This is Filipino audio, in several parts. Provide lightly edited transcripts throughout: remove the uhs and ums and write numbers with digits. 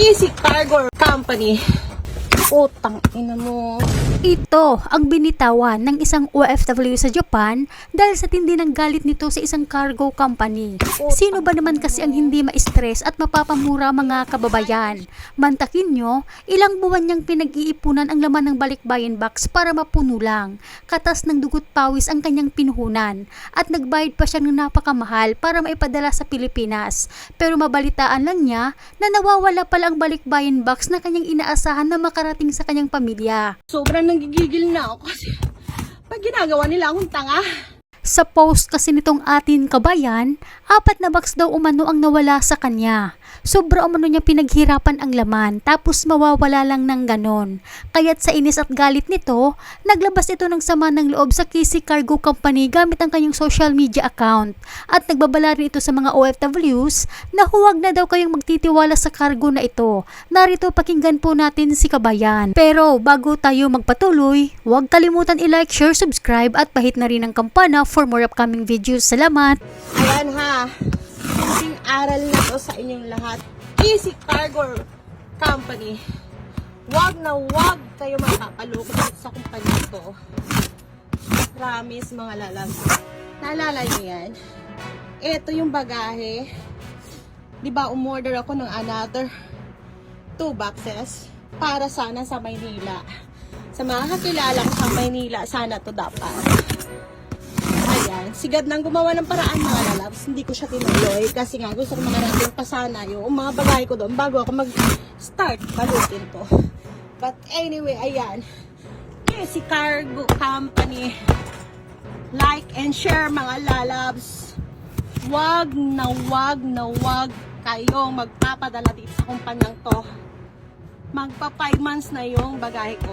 Easy Cargo Company. Utang ina mo. Ito ang binitawan ng isang OFW sa Japan dahil sa tindi ng galit nito sa isang cargo company. Sino ba naman kasi ang hindi ma-stress at mapapamura mga kababayan? Mantakin nyo, ilang buwan niyang pinag-iipunan ang laman ng balikbayan box para mapuno lang. Katas ng dugot pawis ang kanyang pinuhunan at nagbayad pa siya ng napakamahal para maipadala sa Pilipinas. Pero mabalitaan lang niya na nawawala pala ang balikbayan box na kanyang inaasahan na makarating sa kanyang pamilya. Sobrang nanggigigil na ako kasi pag ginagawa nila akong tanga. Sa post kasi nitong atin kabayan, 4 na box daw umano ang nawala sa kanya. Sobra umano niya pinaghirapan ang laman tapos mawawala lang ng ganon. Kaya't sa inis at galit nito, naglabas ito ng sama ng loob sa Easy Cargo Company gamit ang kanyang social media account. At nagbabala rin ito sa mga OFWs na huwag na daw kayong magtitiwala sa cargo na ito. Narito pakinggan po natin si kabayan. Pero bago tayo magpatuloy, huwag kalimutan i-like, share, subscribe at pahit na rin ang kampana for more upcoming videos. Salamat! Ayan ha. Kasing aral na to sa inyong lahat. Easy Cargo Company. Wag na wag kayo magpapaloko sa kumpanya to. Promise mga lalabs. Naalala niyo yan? Ito yung bagahe. Diba umorder ako ng another 2 boxes para sana sa Maynila. Sa mga kakilala ko sa Maynila, sana to dapat. Ayan, sigad nang gumawa ng paraan mga lalabs. Hindi ko siya tinuloy kasi nga gusto ko natin pa sana yung mga bagay ko doon bago ako mag-start balutin to. But anyway, ayan. Easy Cargo Company. Like and share mga lalabs. Wag na wag kayong magpapadala dito sa kumpanyang to. Magpa 5 months na yung bagay ko.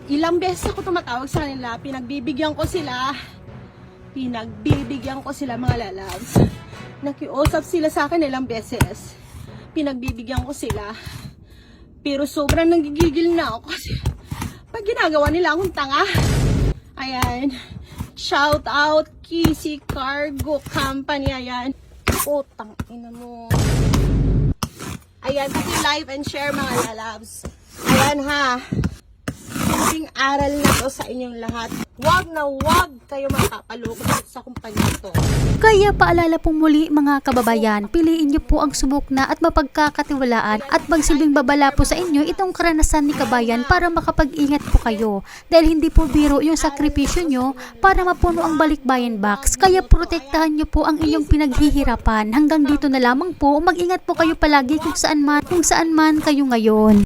Ilang beses ako tumatawag sa kanila, pinagbibigyan ko sila mga lalabs. Nakiusap sila sa akin ilang beses. Pinagbibigyan ko sila. Pero sobrang nanggigigil na ako kasi pag ginagawa nila akong tanga. Ayan. Shout out Easy Cargo Company. Ayan. Utang ina mo. Ayan, paki-like and share mga lalabs. Ayan ha. Kasing aral na to sa inyong lahat. Wag na wag kayo magpapaloko sa kumpanya to. Kaya paalala po muli mga kababayan, piliin niyo po ang sumukna at mapagkakatiwalaan at magsilbing babala po sa inyo itong karanasan ni kabayan para makapag-ingat po kayo. Dahil hindi po biro yung sakripisyo nyo para mapuno ang balikbayan box. Kaya protektahan niyo po ang inyong pinaghihirapan. Hanggang dito na lamang po, mag-ingat po kayo palagi kung saan man kayo ngayon.